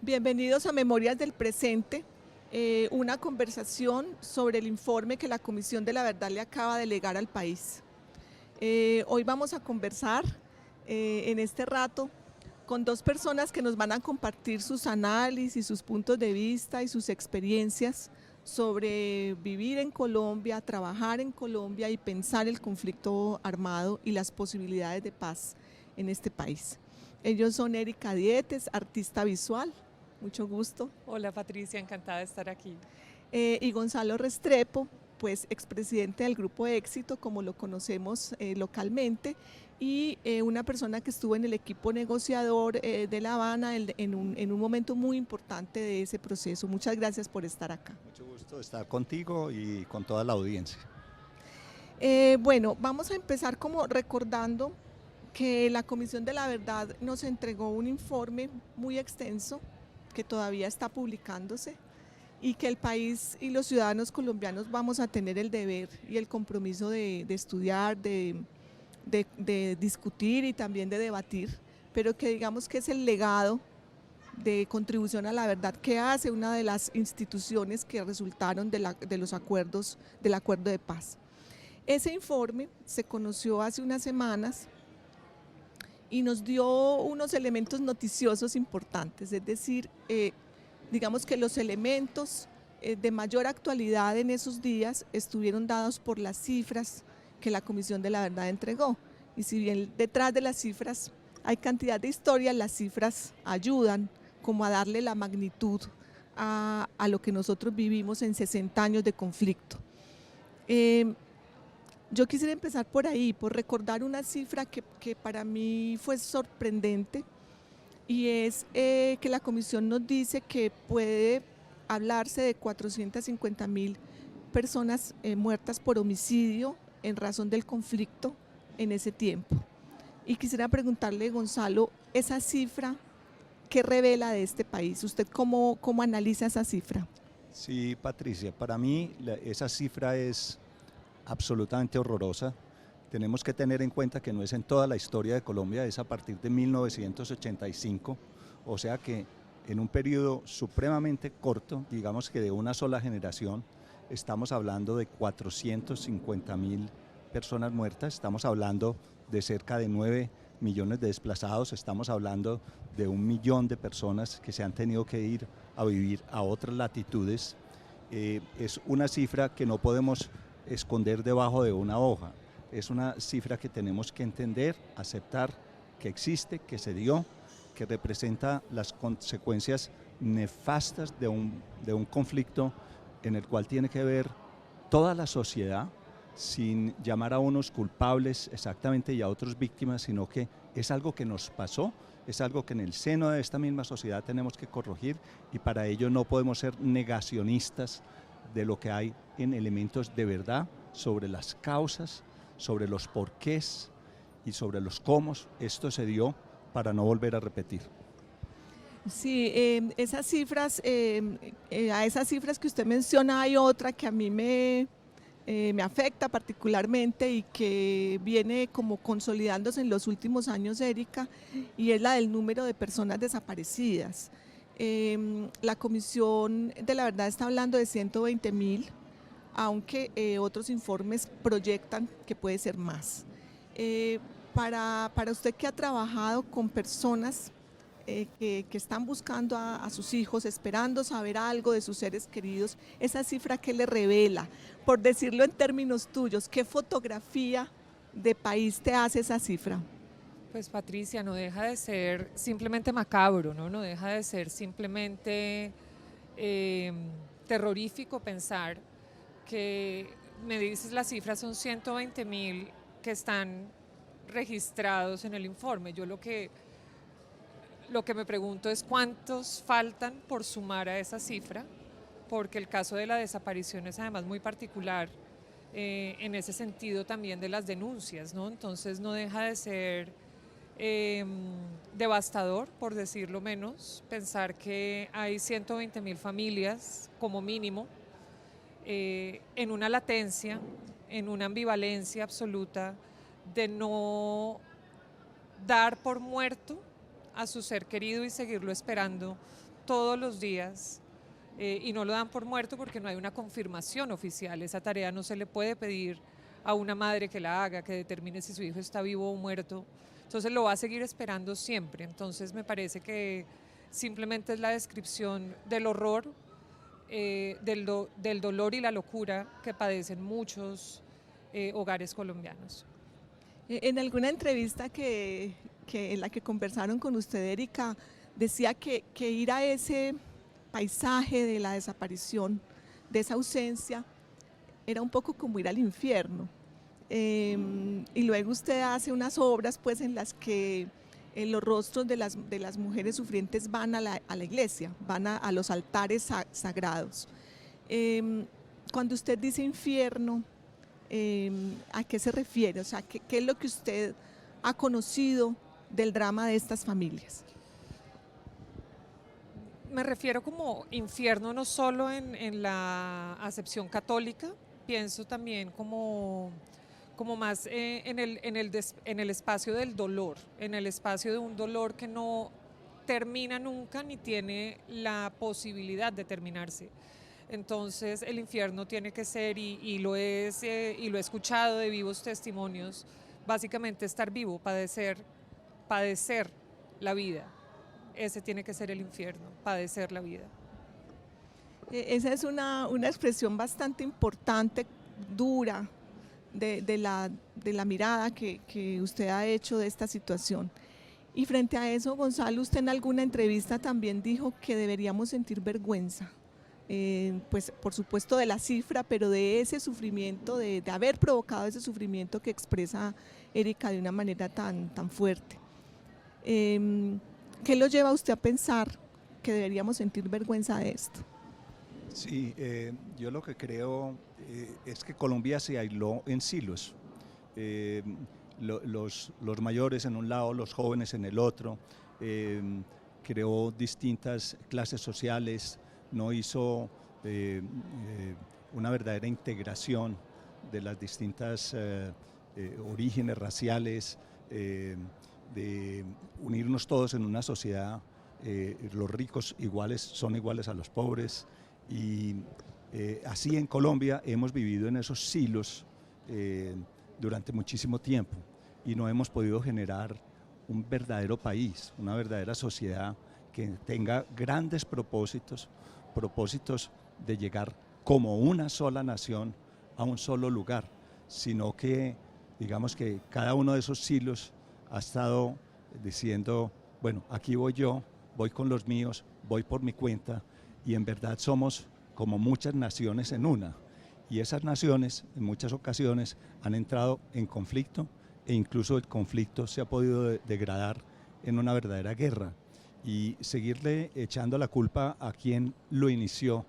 Bienvenidos a Memorias del Presente, una conversación sobre el informe que la Comisión de la Verdad le acaba de legar al país. Hoy vamos a conversar en este rato con dos personas que nos van a compartir sus análisis, sus puntos de vista y sus experiencias sobre vivir en Colombia, trabajar en Colombia y pensar el conflicto armado y las posibilidades de paz en este país. Ellos son Erika Dietes, artista visual, mucho gusto. Hola Patricia, encantada de estar aquí. Y Gonzalo Restrepo, pues expresidente del Grupo Éxito, como lo conocemos localmente, y una persona que estuvo en el equipo negociador de La Habana en un momento muy importante de ese proceso. Muchas gracias por estar acá. Mucho gusto estar contigo y con toda la audiencia. Bueno, vamos a empezar como recordando que la Comisión de la Verdad nos entregó un informe muy extenso que todavía está publicándose y que el país y los ciudadanos colombianos vamos a tener el deber y el compromiso de estudiar, de discutir y también de debatir, pero que digamos que es el legado de contribución a la verdad que hace una de las instituciones que resultaron de los acuerdos, del acuerdo de paz. Ese informe se conoció hace unas semanas y nos dio unos elementos noticiosos importantes, es decir, digamos que los elementos de mayor actualidad en esos días estuvieron dados por las cifras que la Comisión de la Verdad entregó. Y si bien detrás de las cifras hay cantidad de historias, las cifras ayudan como a darle la magnitud a lo que nosotros vivimos en 60 años de conflicto. Yo quisiera empezar por ahí, por recordar una cifra que para mí fue sorprendente, y es que la Comisión nos dice que puede hablarse de 450.000 personas muertas por homicidio en razón del conflicto en ese tiempo. Y quisiera preguntarle, Gonzalo, esa cifra, ¿qué revela de este país? ¿Usted cómo analiza esa cifra? Sí, Patricia, para mí esa cifra es absolutamente horrorosa. Tenemos que tener en cuenta que no es en toda la historia de Colombia, es a partir de 1985, o sea que en un periodo supremamente corto, digamos que de una sola generación, estamos hablando de 450.000 personas muertas, estamos hablando de cerca de 9 millones de desplazados, estamos hablando de 1 millón de personas que se han tenido que ir a vivir a otras latitudes. Es una cifra que no podemos esconder debajo de una hoja. Es una cifra que tenemos que entender, aceptar que existe, que se dio, que representa las consecuencias nefastas de un conflicto en el cual tiene que ver toda la sociedad, sin llamar a unos culpables exactamente y a otros víctimas, sino que es algo que nos pasó, es algo que en el seno de esta misma sociedad tenemos que corregir, y para ello no podemos ser negacionistas de lo que hay en elementos de verdad sobre las causas, sobre los porqués y sobre los cómo esto se dio, para no volver a repetir. Sí, esas cifras, a esas cifras que usted menciona hay otra que a mí me afecta particularmente y que viene como consolidándose en los últimos años, Erika, y es la del número de personas desaparecidas. La Comisión de la Verdad está hablando de 120.000, aunque otros informes proyectan que puede ser más. Para usted que ha trabajado con personas que están buscando a sus hijos, esperando saber algo de sus seres queridos, esa cifra, ¿qué le revela? Por decirlo en términos tuyos, ¿qué fotografía de país te hace esa cifra? Pues Patricia, no deja de ser simplemente macabro, ¿no? No deja de ser simplemente terrorífico pensar que, me dices las cifras, son 120.000 que están registrados en el informe. Yo lo que me pregunto es cuántos faltan por sumar a esa cifra, porque el caso de la desaparición es además muy particular en ese sentido también de las denuncias, ¿no? Entonces no deja de ser devastador, por decirlo menos, pensar que hay 120.000 familias como mínimo en una latencia, en una ambivalencia absoluta de no dar por muerto a su ser querido y seguirlo esperando todos los días y no lo dan por muerto porque no hay una confirmación oficial. Esa tarea no se le puede pedir a una madre que la haga, que determine si su hijo está vivo o muerto. Entonces lo va a seguir esperando siempre. Entonces me parece que simplemente es la descripción del horror, del dolor y la locura que padecen muchos hogares colombianos. En alguna entrevista en la que conversaron con usted, Erika, decía que ir a ese paisaje de la desaparición, de esa ausencia, era un poco como ir al infierno. Y luego usted hace unas obras pues, en las que los rostros de las mujeres sufrientes van a la iglesia, van a los altares sagrados. Cuando usted dice infierno, ¿a qué se refiere? O sea, ¿qué es lo que usted ha conocido del drama de estas familias? Me refiero como infierno no solo en la acepción católica, pienso también como más en el espacio del dolor, en el espacio de un dolor que no termina nunca ni tiene la posibilidad de terminarse. Entonces el infierno tiene que ser, y lo he escuchado de vivos testimonios, básicamente estar vivo, padecer la vida. Ese tiene que ser el infierno, padecer la vida. Esa es una expresión bastante importante, dura, de la mirada que usted ha hecho de esta situación. Y frente a eso, Gonzalo, usted en alguna entrevista también dijo que deberíamos sentir vergüenza, pues por supuesto de la cifra, pero de ese sufrimiento, de haber provocado ese sufrimiento que expresa Erika de una manera tan fuerte. ¿Qué lo lleva a usted a pensar que deberíamos sentir vergüenza de esto? Sí, yo lo que creo es que Colombia se aisló en silos. Los mayores en un lado, los jóvenes en el otro, creó distintas clases sociales, no hizo una verdadera integración de las distintas orígenes raciales, de unirnos todos en una sociedad. Los ricos son iguales a los pobres, y así en Colombia hemos vivido en esos silos durante muchísimo tiempo y no hemos podido generar un verdadero país, una verdadera sociedad que tenga grandes propósitos de llegar como una sola nación a un solo lugar, sino que digamos que cada uno de esos silos ha estado diciendo, bueno, aquí voy yo, voy con los míos, voy por mi cuenta, y en verdad somos como muchas naciones en una. Y esas naciones en muchas ocasiones han entrado en conflicto, e incluso el conflicto se ha podido degradar en una verdadera guerra. Y seguirle echando la culpa a quien lo inició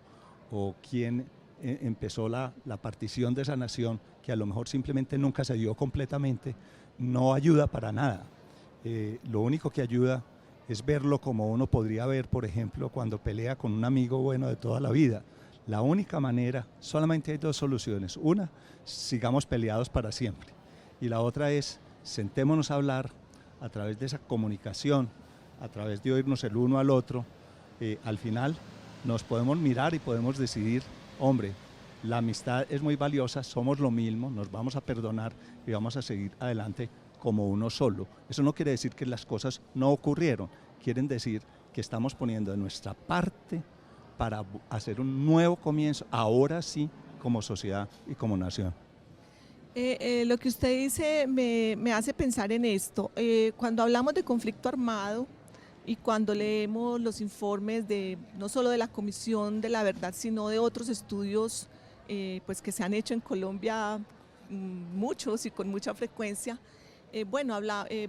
o quien empezó la partición de esa nación, que a lo mejor simplemente nunca se dio completamente, no ayuda para nada. Lo único que ayuda es verlo como uno podría ver, por ejemplo, cuando pelea con un amigo bueno de toda la vida. La única manera, solamente hay dos soluciones. Una, sigamos peleados para siempre. Y la otra es, sentémonos a hablar a través de esa comunicación, a través de oírnos el uno al otro. Al final nos podemos mirar y podemos decidir, hombre, la amistad es muy valiosa, somos lo mismo, nos vamos a perdonar y vamos a seguir adelante como uno solo. Eso no quiere decir que las cosas no ocurrieron, quieren decir que estamos poniendo de nuestra parte para hacer un nuevo comienzo, ahora sí, como sociedad y como nación. Lo que usted dice me hace pensar en esto. Cuando hablamos de conflicto armado y cuando leemos los informes no solo de la Comisión de la Verdad, sino de otros estudios pues que se han hecho en Colombia, muchos y con mucha frecuencia,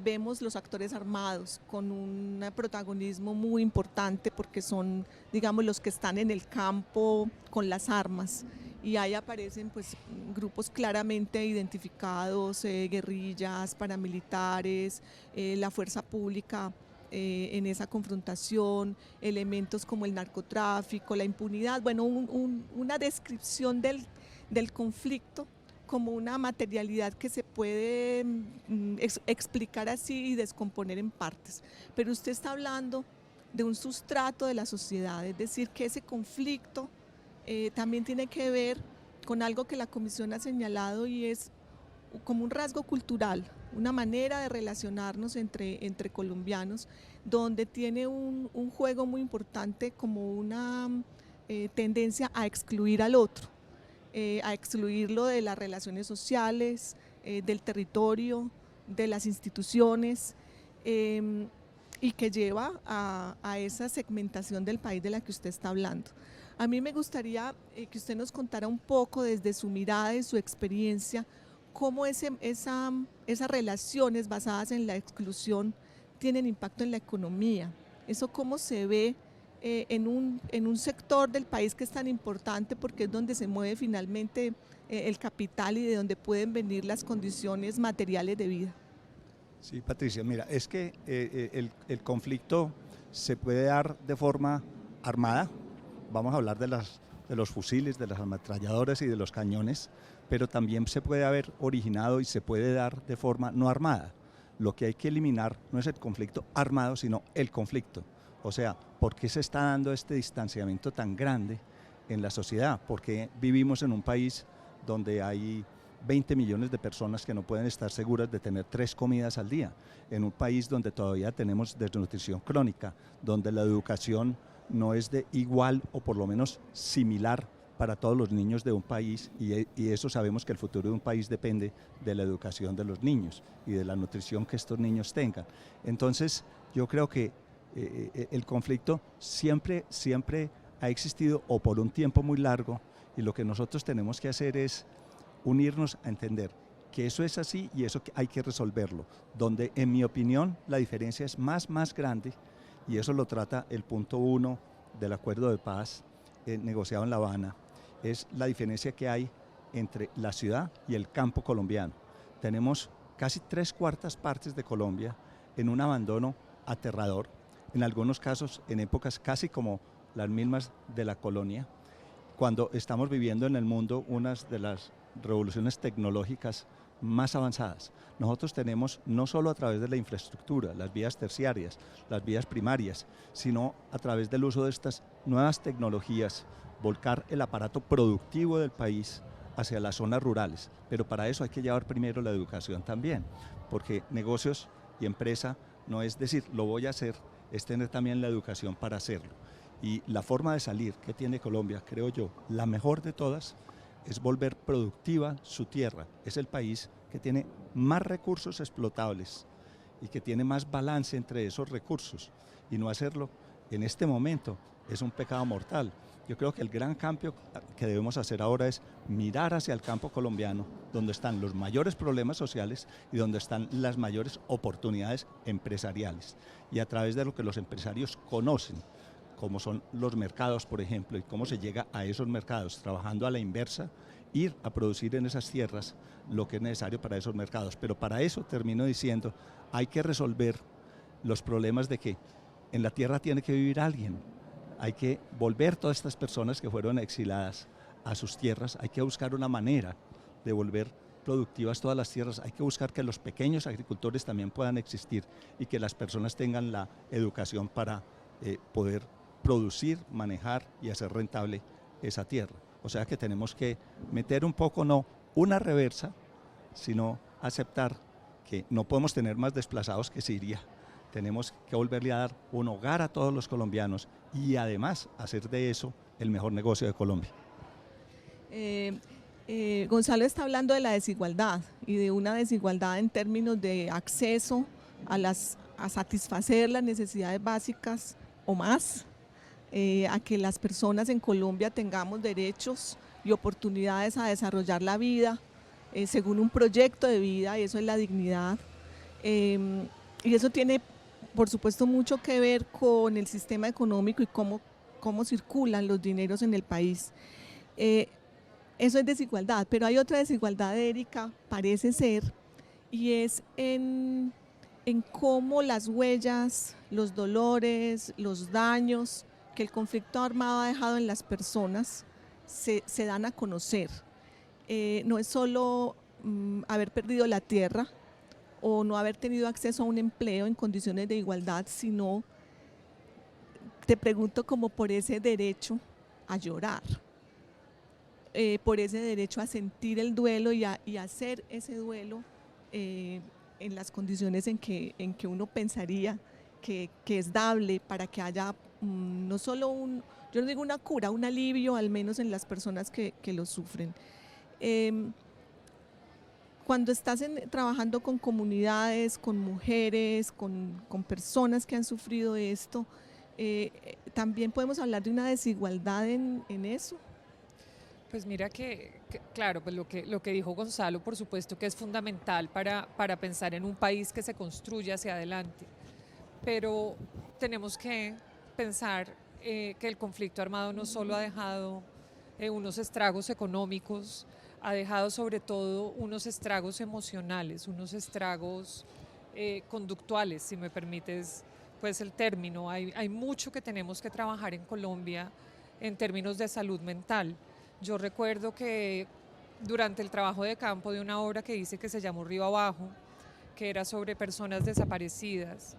vemos los actores armados con un protagonismo muy importante porque son, digamos, los que están en el campo con las armas, y ahí aparecen pues grupos claramente identificados, guerrillas, paramilitares, la fuerza pública en esa confrontación, elementos como el narcotráfico, la impunidad, bueno, una descripción del conflicto como una materialidad que se puede explicar así y descomponer en partes. Pero usted está hablando de un sustrato de la sociedad, es decir, que ese conflicto también tiene que ver con algo que la Comisión ha señalado y es como un rasgo cultural, una manera de relacionarnos entre colombianos, donde tiene un juego muy importante como una tendencia a excluir al otro, a excluirlo de las relaciones sociales, del territorio, de las instituciones, y que lleva a esa segmentación del país de la que usted está hablando. A mí me gustaría que usted nos contara un poco desde su mirada y su experiencia, cómo esas relaciones basadas en la exclusión tienen impacto en la economía. Eso cómo se ve en un sector del país que es tan importante porque es donde se mueve finalmente el capital y de donde pueden venir las condiciones materiales de vida. Sí, Patricia, mira, es que el conflicto se puede dar de forma armada. Vamos a hablar de los fusiles, de las ametralladoras y de los cañones, pero también se puede haber originado y se puede dar de forma no armada. Lo que hay que eliminar no es el conflicto armado, sino el conflicto. O sea, ¿por qué se está dando este distanciamiento tan grande en la sociedad? ¿Por qué vivimos en un país donde hay 20 millones de personas que no pueden estar seguras de tener 3 comidas al día? En un país donde todavía tenemos desnutrición crónica, donde la educación no es de igual o por lo menos similar para todos los niños de un país, y eso sabemos que el futuro de un país depende de la educación de los niños y de la nutrición que estos niños tengan. Entonces yo creo que el conflicto siempre ha existido o por un tiempo muy largo, y lo que nosotros tenemos que hacer es unirnos a entender que eso es así y eso hay que resolverlo, donde en mi opinión la diferencia es más grande, y eso lo trata el punto 1 del acuerdo de paz negociado en La Habana, es la diferencia que hay entre la ciudad y el campo colombiano. Tenemos casi 3/4 partes de Colombia en un abandono aterrador, en algunos casos en épocas casi como las mismas de la colonia, cuando estamos viviendo en el mundo unas de las revoluciones tecnológicas más avanzadas. Nosotros tenemos, no solo a través de la infraestructura, las vías terciarias, las vías primarias, sino a través del uso de estas nuevas tecnologías, volcar el aparato productivo del país hacia las zonas rurales. Pero para eso hay que llevar primero la educación también, porque negocios y empresa no es decir, lo voy a hacer, es tener también la educación para hacerlo. Y la forma de salir que tiene Colombia, creo yo, la mejor de todas, es volver productiva su tierra. Es el país que tiene más recursos explotables y que tiene más balance entre esos recursos. Y no hacerlo en este momento es un pecado mortal. Yo creo que el gran cambio que debemos hacer ahora es mirar hacia el campo colombiano, donde están los mayores problemas sociales y donde están las mayores oportunidades empresariales. Y a través de lo que los empresarios conocen, como son los mercados, por ejemplo, y cómo se llega a esos mercados, trabajando a la inversa, ir a producir en esas tierras lo que es necesario para esos mercados. Pero para eso, termino diciendo, hay que resolver los problemas de que en la tierra tiene que vivir alguien, hay que volver todas estas personas que fueron exiladas a sus tierras, hay que buscar una manera de volver productivas todas las tierras, hay que buscar que los pequeños agricultores también puedan existir y que las personas tengan la educación para poder producir, manejar y hacer rentable esa tierra. O sea que tenemos que meter un poco, no una reversa, sino aceptar que no podemos tener más desplazados que Siria. Tenemos que volverle a dar un hogar a todos los colombianos y además hacer de eso el mejor negocio de Colombia. Gonzalo está hablando de la desigualdad y de una desigualdad en términos de acceso a satisfacer las necesidades básicas o más, a que las personas en Colombia tengamos derechos y oportunidades a desarrollar la vida según un proyecto de vida, y eso es la dignidad. Y eso tiene, por supuesto, mucho que ver con el sistema económico y cómo circulan los dineros en el país. Eso es desigualdad, pero hay otra desigualdad, Erika, parece ser, y es en cómo las huellas, los dolores, los daños que el conflicto armado ha dejado en las personas se dan a conocer. No es solo haber perdido la tierra o no haber tenido acceso a un empleo en condiciones de igualdad, sino te pregunto como por ese derecho a llorar, por ese derecho a sentir el duelo y a hacer ese duelo en las condiciones en que uno pensaría que es dable para que haya no solo yo no digo una cura, un alivio al menos en las personas que lo sufren. Cuando estás trabajando con comunidades, con mujeres, con personas que han sufrido esto, también podemos hablar de una desigualdad en eso. Pues mira claro, pues lo que dijo Gonzalo, por supuesto que es fundamental para pensar en un país que se construye hacia adelante, pero tenemos que pensar que el conflicto armado no solo ha dejado unos estragos económicos, ha dejado sobre todo unos estragos emocionales, unos estragos conductuales, si me permites pues el término. Hay mucho que tenemos que trabajar en Colombia en términos de salud mental. Yo recuerdo que durante el trabajo de campo de una obra que hice que se llamó Río Abajo, que era sobre personas desaparecidas,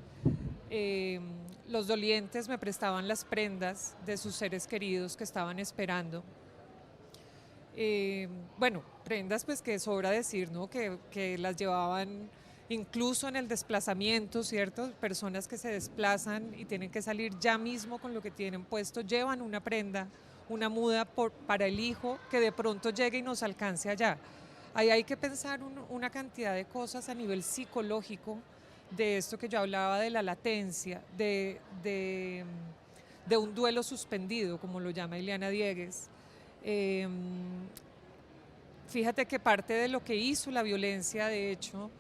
los dolientes me prestaban las prendas de sus seres queridos que estaban esperando. Bueno, prendas pues que sobra decir, ¿no? Que las llevaban incluso en el desplazamiento, ¿cierto? Personas que se desplazan y tienen que salir ya mismo con lo que tienen puesto, llevan una prenda, una muda para el hijo que de pronto llegue y nos alcance allá. Ahí hay que pensar una cantidad de cosas a nivel psicológico, de esto que yo hablaba de la latencia, de un duelo suspendido, como lo llama Ileana Diegues. Fíjate que parte de lo que hizo la violencia, de hecho,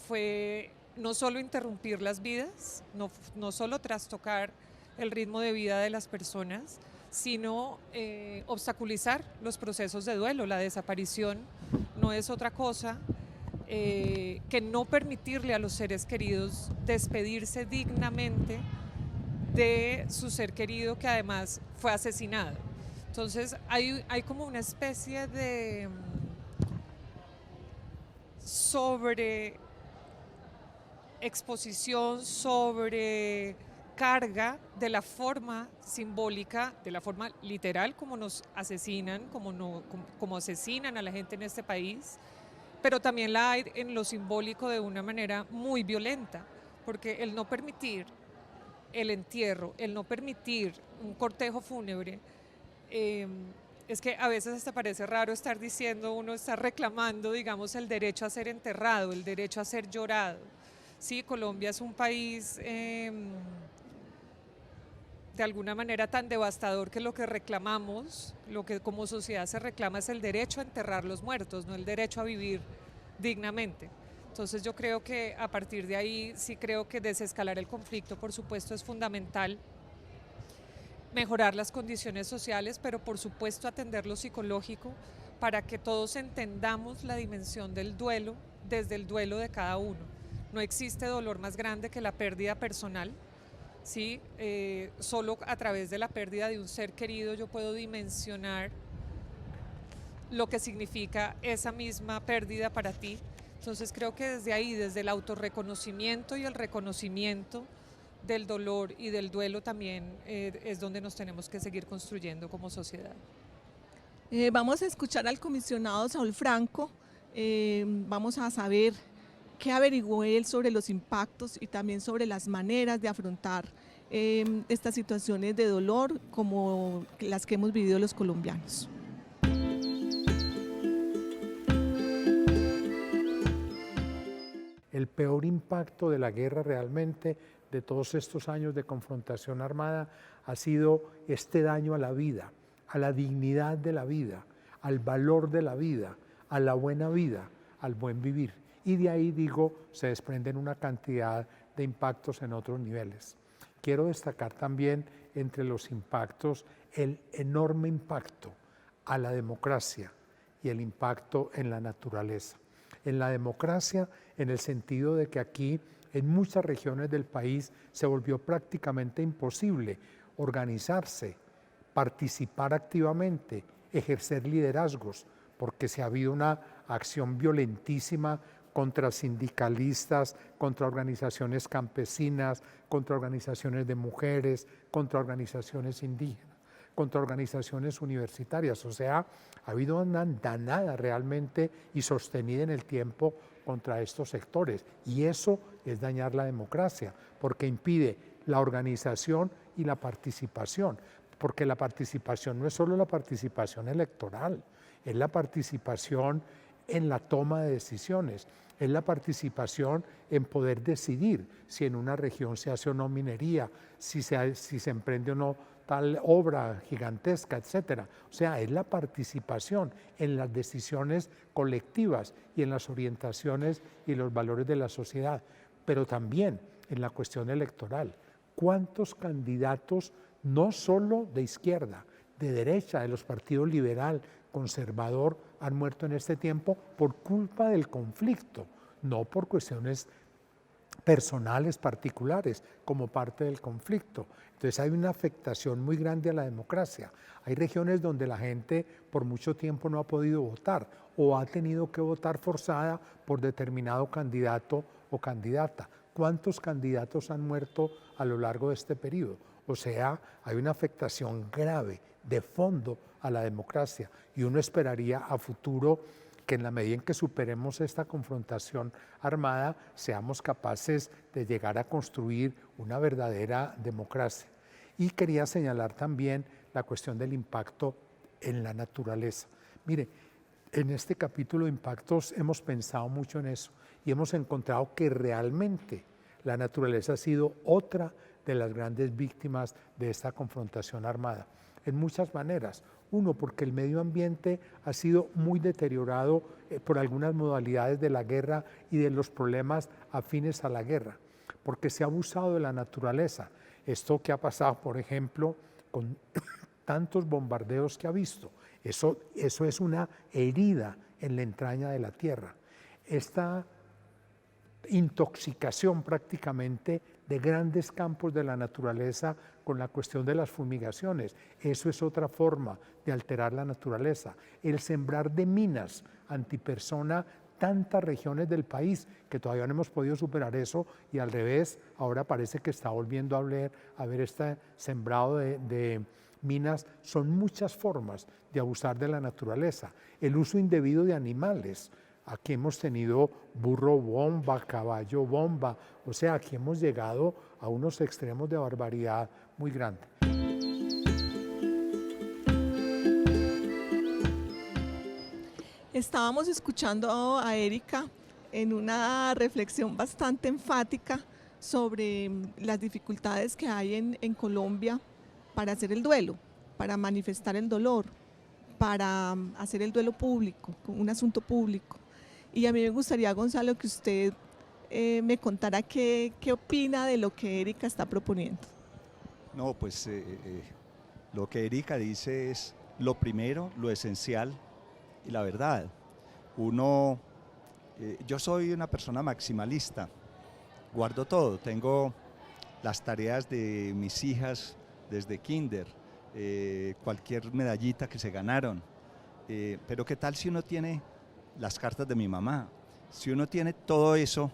fue no solo interrumpir las vidas, no solo trastocar el ritmo de vida de las personas, sino obstaculizar los procesos de duelo. La desaparición no es otra cosa que no permitirle a los seres queridos despedirse dignamente de su ser querido que además fue asesinado. Entonces hay como una especie de sobre exposición, sobre carga de la forma simbólica, de la forma literal como nos asesinan, como asesinan a la gente en este país, pero también la hay en lo simbólico de una manera muy violenta, porque el no permitir el entierro, el no permitir un cortejo fúnebre, es que a veces hasta parece raro estar diciendo, uno está reclamando, digamos, el derecho a ser enterrado, el derecho a ser llorado. Sí, Colombia es un país de alguna manera tan devastador que lo que reclamamos, lo que como sociedad se reclama es el derecho a enterrar los muertos, no el derecho a vivir dignamente. Entonces yo creo que a partir de ahí sí creo que desescalar el conflicto, por supuesto, es fundamental. Mejorar las condiciones sociales, pero por supuesto atender lo psicológico para que todos entendamos la dimensión del duelo desde el duelo de cada uno. No existe dolor más grande que la pérdida personal. ¿Sí? Solo a través de la pérdida de un ser querido yo puedo dimensionar lo que significa esa misma pérdida para ti. Entonces creo que desde ahí, desde el autorreconocimiento y el reconocimiento del dolor y del duelo también es donde nos tenemos que seguir construyendo como sociedad. Vamos a escuchar al comisionado Saúl Franco, vamos a saber qué averiguó él sobre los impactos y también sobre las maneras de afrontar estas situaciones de dolor como las que hemos vivido los colombianos. El peor impacto de la guerra realmente, de todos estos años de confrontación armada, ha sido este daño a la vida, a la dignidad de la vida, al valor de la vida, a la buena vida, al buen vivir. Y de ahí, digo, se desprenden una cantidad de impactos en otros niveles. Quiero destacar también entre los impactos el enorme impacto a la democracia y el impacto en la naturaleza. En la democracia, en el sentido de que aquí, en muchas regiones del país, se volvió prácticamente imposible organizarse, participar activamente, ejercer liderazgos, porque se ha habido una acción violentísima contra sindicalistas, contra organizaciones campesinas, contra organizaciones de mujeres, contra organizaciones indígenas, contra organizaciones universitarias. O sea, ha habido una andanada realmente y sostenida en el tiempo contra estos sectores. Y eso es dañar la democracia, porque impide la organización y la participación. Porque la participación no es solo la participación electoral, es la participación en la toma de decisiones, es la participación en poder decidir si en una región se hace o no minería, si se emprende o no tal obra gigantesca, etcétera. O sea, es la participación en las decisiones colectivas y en las orientaciones y los valores de la sociedad, pero también en la cuestión electoral. ¿Cuántos candidatos, no solo de izquierda, de derecha, de los partidos liberal, conservador, han muerto en este tiempo por culpa del conflicto, no por cuestiones personales particulares, como parte del conflicto? Entonces hay una afectación muy grande a la democracia. Hay regiones donde la gente por mucho tiempo no ha podido votar o ha tenido que votar forzada por determinado candidato o candidata. ¿Cuántos candidatos han muerto a lo largo de este periodo? O sea, hay una afectación grave, de fondo, a la democracia, y uno esperaría a futuro que en la medida en que superemos esta confrontación armada, seamos capaces de llegar a construir una verdadera democracia. Y quería señalar también la cuestión del impacto en la naturaleza. Mire, en este capítulo de impactos hemos pensado mucho en eso y hemos encontrado que realmente la naturaleza ha sido otra de las grandes víctimas de esta confrontación armada, en muchas maneras. Uno, porque el medio ambiente ha sido muy deteriorado por algunas modalidades de la guerra y de los problemas afines a la guerra, porque se ha abusado de la naturaleza. Esto que ha pasado, por ejemplo, con tantos bombardeos que ha visto, eso es una herida en la entraña de la tierra. Esta intoxicación prácticamente de grandes campos de la naturaleza con la cuestión de las fumigaciones. Eso es otra forma de alterar la naturaleza. El sembrar de minas antipersona tantas regiones del país que todavía no hemos podido superar eso, y al revés, ahora parece que está volviendo a haber este sembrado de minas. Son muchas formas de abusar de la naturaleza. El uso indebido de animales. Aquí hemos tenido burro bomba, caballo bomba, o sea, aquí hemos llegado a unos extremos de barbaridad muy grandes. Estábamos escuchando a Erika en una reflexión bastante enfática sobre las dificultades que hay en Colombia para hacer el duelo, para manifestar el dolor, para hacer el duelo público, un asunto público. Y a mí me gustaría, Gonzalo, que usted me contara qué opina de lo que Erika está proponiendo. No, pues lo que Erika dice es lo primero, lo esencial y la verdad. Yo soy una persona maximalista, guardo todo, tengo las tareas de mis hijas desde kinder, cualquier medallita que se ganaron, pero ¿qué tal si uno tiene las cartas de mi mamá? Si uno tiene todo eso,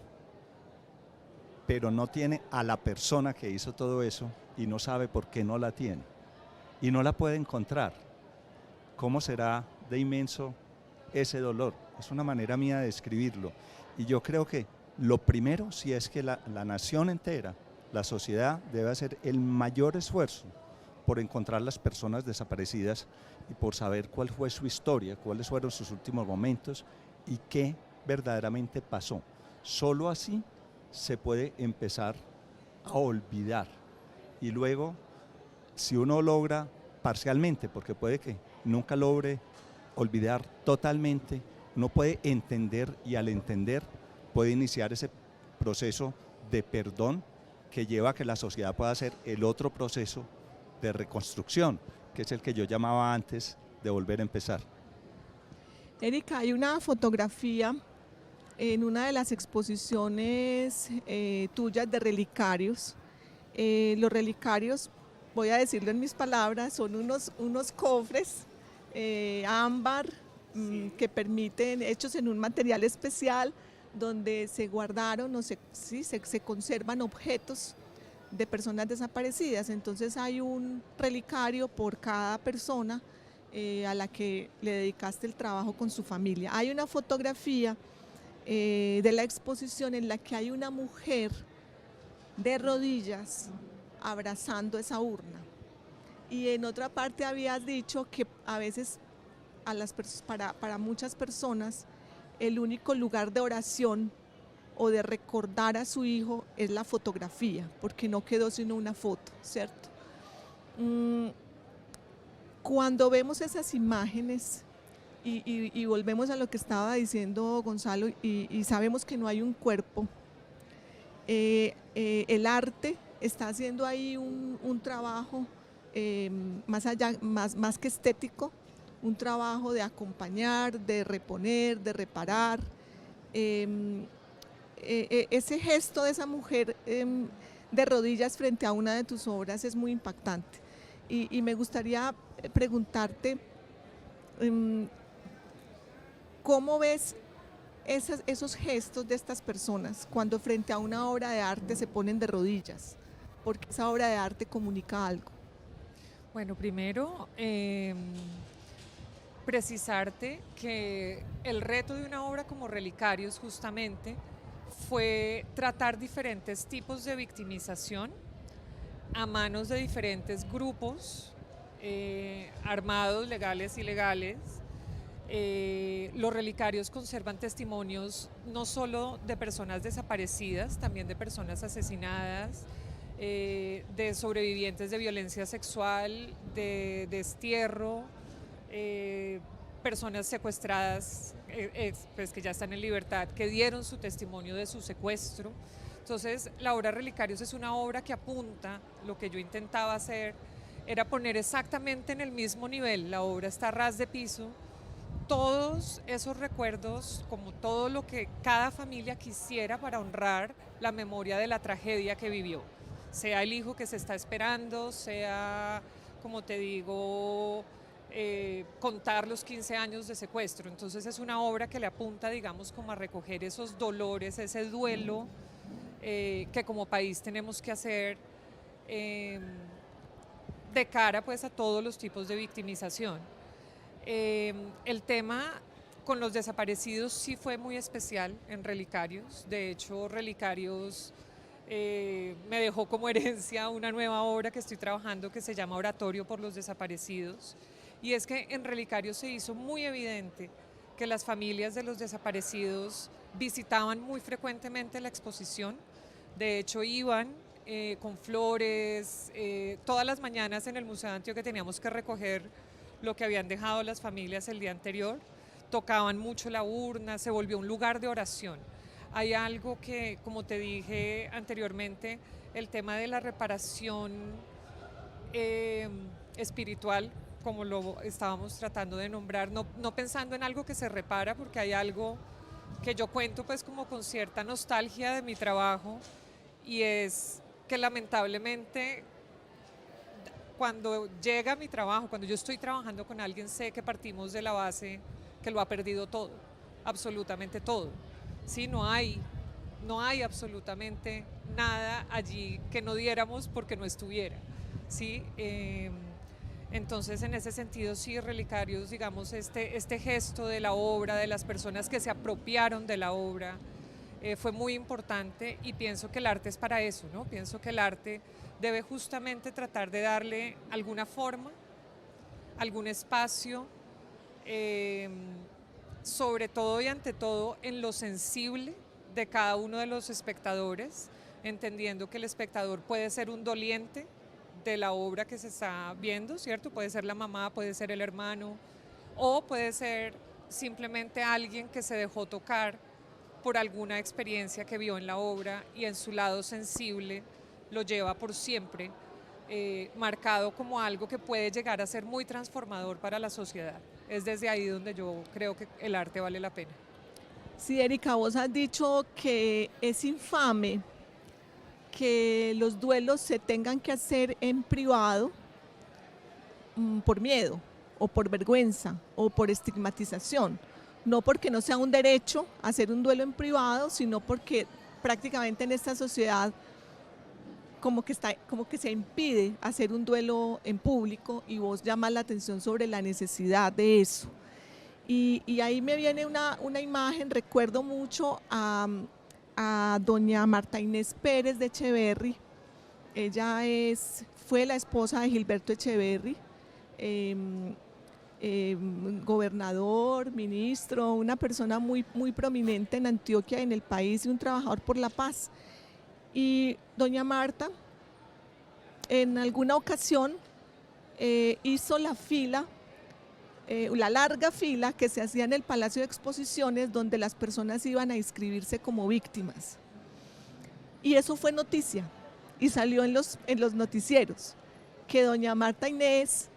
pero no tiene a la persona que hizo todo eso y no sabe por qué no la tiene y no la puede encontrar, ¿cómo será de inmenso ese dolor? Es una manera mía de describirlo. Y yo creo que lo primero, si es que la nación entera, la sociedad, debe hacer el mayor esfuerzo por encontrar las personas desaparecidas y por saber cuál fue su historia, cuáles fueron sus últimos momentos y qué verdaderamente pasó. Solo así se puede empezar a olvidar. Y luego, si uno logra parcialmente, porque puede que nunca logre olvidar totalmente, uno puede entender, y al entender puede iniciar ese proceso de perdón que lleva a que la sociedad pueda hacer el otro proceso de reconstrucción, que es el que yo llamaba antes de volver a empezar. Erika, hay una fotografía en una de las exposiciones tuyas de relicarios. Los relicarios, voy a decirlo en mis palabras, son unos cofres ámbar que permiten, hechos en un material especial, donde se guardaron o se conservan objetos de personas desaparecidas. Entonces hay un relicario por cada persona a la que le dedicaste el trabajo con su familia. Hay una fotografía de la exposición en la que hay una mujer de rodillas abrazando esa urna. Y en otra parte habías dicho que a veces para muchas personas el único lugar de oración o de recordar a su hijo es la fotografía, porque no quedó sino una foto, ¿cierto? Cuando vemos esas imágenes y volvemos a lo que estaba diciendo Gonzalo y sabemos que no hay un cuerpo, el arte está haciendo ahí un trabajo más allá, más que estético, un trabajo de acompañar, de reponer, de reparar. Ese gesto de esa mujer de rodillas frente a una de tus obras es muy impactante. Y me gustaría preguntarte, ¿cómo ves esos gestos de estas personas cuando frente a una obra de arte se ponen de rodillas? Porque esa obra de arte comunica algo. Bueno, primero, precisarte que el reto de una obra como Relicarios justamente fue tratar diferentes tipos de victimización a manos de diferentes grupos armados, legales, ilegales. Los relicarios conservan testimonios no solo de personas desaparecidas, también de personas asesinadas, de sobrevivientes de violencia sexual, de destierro, personas secuestradas, pues que ya están en libertad, que dieron su testimonio de su secuestro. Entonces, la obra Relicarios es una obra que apunta, lo que yo intentaba hacer era poner exactamente en el mismo nivel, la obra está a ras de piso, todos esos recuerdos, como todo lo que cada familia quisiera para honrar la memoria de la tragedia que vivió, sea el hijo que se está esperando, sea, como te digo, contar los 15 años de secuestro. Entonces es una obra que le apunta, digamos, como a recoger esos dolores, ese duelo que como país tenemos que hacer de cara pues a todos los tipos de victimización. El tema con los desaparecidos sí fue muy especial en Relicarios. De hecho, Relicarios me dejó como herencia una nueva obra que estoy trabajando que se llama Oratorio por los Desaparecidos. Y es que en Relicarios se hizo muy evidente que las familias de los desaparecidos visitaban muy frecuentemente la exposición. De hecho, iban con flores, todas las mañanas en el Museo de Antioquia teníamos que recoger lo que habían dejado las familias el día anterior, tocaban mucho la urna, se volvió un lugar de oración. Hay algo que, como te dije anteriormente, el tema de la reparación espiritual, como lo estábamos tratando de nombrar, no pensando en algo que se repara, porque hay algo que yo cuento pues como con cierta nostalgia de mi trabajo, y es que lamentablemente cuando llega mi trabajo, cuando yo estoy trabajando con alguien, sé que partimos de la base que lo ha perdido todo, absolutamente todo. ¿Sí? No hay absolutamente nada allí que no diéramos porque no estuviera. ¿Sí? Entonces, en ese sentido, sí, Relicarios, digamos, este gesto de la obra, de las personas que se apropiaron de la obra, fue muy importante, y pienso que el arte es para eso, ¿no? Pienso que el arte debe justamente tratar de darle alguna forma, algún espacio, sobre todo y ante todo en lo sensible de cada uno de los espectadores, entendiendo que el espectador puede ser un doliente de la obra que se está viendo, ¿cierto? Puede ser la mamá, puede ser el hermano, o puede ser simplemente alguien que se dejó tocar por alguna experiencia que vio en la obra y en su lado sensible lo lleva por siempre marcado como algo que puede llegar a ser muy transformador para la sociedad. Es desde ahí donde yo creo que el arte vale la pena. Sí, Erika, vos has dicho que es infame que los duelos se tengan que hacer en privado por miedo o por vergüenza o por estigmatización. No porque no sea un derecho hacer un duelo en privado, sino porque prácticamente en esta sociedad como que se impide hacer un duelo en público y vos llamas la atención sobre la necesidad de eso. Y ahí me viene una imagen, recuerdo mucho a doña Marta Inés Pérez de Echeverry. Ella fue la esposa de Gilberto Echeverry, gobernador, ministro, una persona muy, muy prominente en Antioquia y en el país y un trabajador por la paz. Y doña Marta en alguna ocasión hizo la fila, la larga fila que se hacía en el Palacio de Exposiciones donde las personas iban a inscribirse como víctimas. Y eso fue noticia y salió en los noticieros, que doña Marta Inés,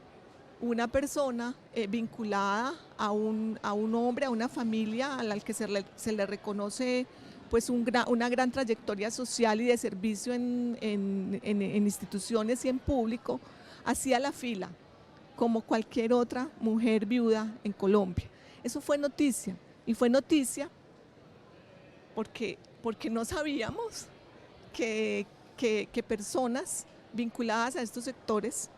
una persona vinculada a un hombre, a una familia a la que se le reconoce pues una gran trayectoria social y de servicio en instituciones y en público, hacía la fila como cualquier otra mujer viuda en Colombia. Eso fue noticia, y fue noticia porque no sabíamos que personas vinculadas a estos sectores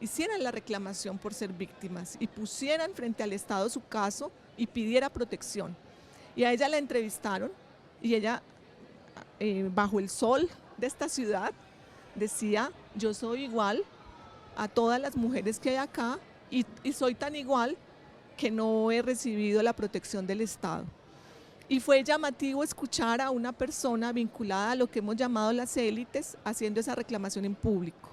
hicieran la reclamación por ser víctimas y pusieran frente al Estado su caso y pidiera protección. Y a ella la entrevistaron y ella, bajo el sol de esta ciudad, decía: yo soy igual a todas las mujeres que hay acá y soy tan igual que no he recibido la protección del Estado. Y fue llamativo escuchar a una persona vinculada a lo que hemos llamado las élites haciendo esa reclamación en público.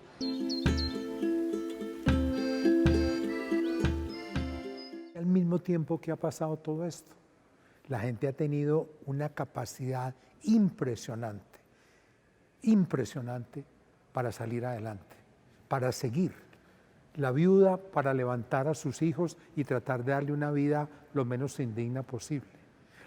Al mismo tiempo que ha pasado todo esto, la gente ha tenido una capacidad impresionante para salir adelante, para seguir. La viuda para levantar a sus hijos y tratar de darle una vida lo menos indigna posible.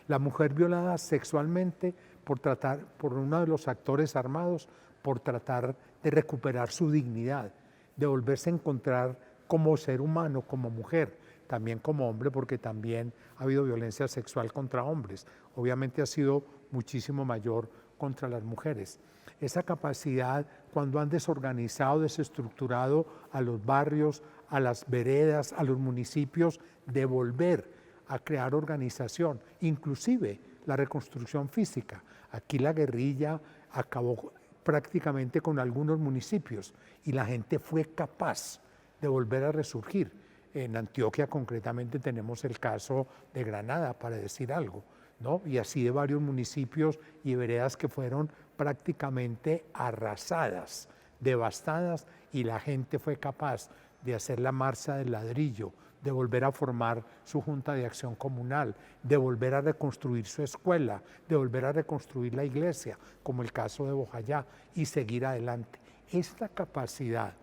La mujer violada sexualmente por uno de los actores armados, por tratar de recuperar su dignidad, de volverse a encontrar como ser humano, como mujer, también como hombre, porque también ha habido violencia sexual contra hombres. Obviamente ha sido muchísimo mayor contra las mujeres. Esa capacidad, cuando han desorganizado, desestructurado a los barrios, a las veredas, a los municipios, de volver a crear organización, inclusive la reconstrucción física. Aquí la guerrilla acabó prácticamente con algunos municipios y la gente fue capaz de volver a resurgir. En Antioquia concretamente tenemos el caso de Granada, para decir algo, ¿no? Y así de varios municipios y veredas que fueron prácticamente arrasadas, devastadas, y la gente fue capaz de hacer la marcha del ladrillo, de volver a formar su junta de acción comunal, de volver a reconstruir su escuela, de volver a reconstruir la iglesia, como el caso de Bojayá, y seguir adelante. Esta capacidad